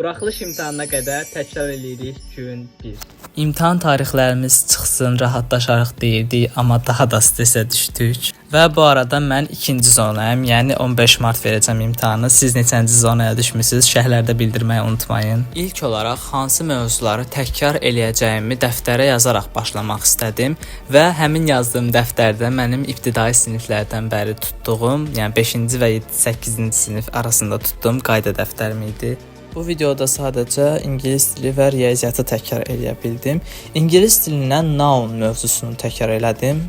Buraxılış imtahanına qədər təkrar edirik gün 1. İmtahan tarixlərimiz çıxsın, rahatlaşarıq deyirdik, amma daha da stresə düşdük. Və bu arada mən ikinci zonayım, yəni 15 mart verəcəm imtahanı. Siz neçənci zonaya düşmüsünüz? Şərhlərdə bildirməyi unutmayın. İlk olaraq hansı mövzuları təkrar eləyəcəyimi dəftərə yazaraq başlamaq istədim və həmin yazdığım dəftərdə mənim ibtidai siniflərdən bəri tutduğum, yəni 5-ci və 8-ci sinif arasında tutduğum qayda dəftərim idi. Bu videoda sadəcə ingilis dili və riyaziyyatı təkrar eləyə bildim. İngilis dilindən noun mövzusunu təkrar elədim.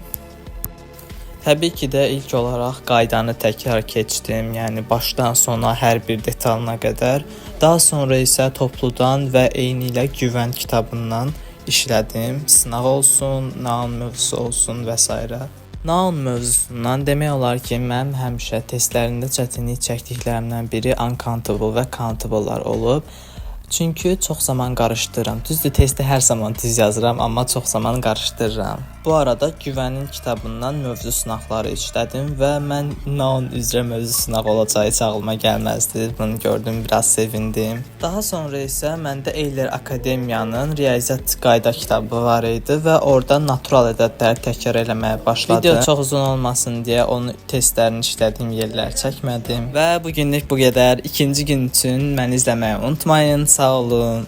Təbii ki də ilk olaraq qaydanı təkrar keçdim, yəni başdan sona hər bir detalına qədər. Daha sonra isə topludan və eyni ilə güvən kitabından işlədim. Sınaq olsun, noun mövzusu olsun və s. Noun mövzusundan demək olar ki, mənim həmişə testlərində çətinlik çəkdiklərimdən biri uncountable və countable'lar olub. Çünki çox zaman qarışdırıram. Düzdür, testi hər zaman düz yazıram, amma çox zaman qarışdırıram. Bu arada güvənin kitabından mövzu sınaqları işlədim və mən noun üzrə mövzu sınaq olacağı heç ağlıma gəlməzdi. Bunu gördüm, biraz sevindim. Daha sonra isə məndə Eyler Akademiyanın riyaziyyat qayda kitabı var idi və orada natural ədədləri təkrar eləməyə başladım. Video çox uzun olmasın deyə onu testlərini işlədiyim yerlər çəkmədim və bu günlük bu qədər. İkinci gün üçün məni izləməyi unutmayın. Sağ olun.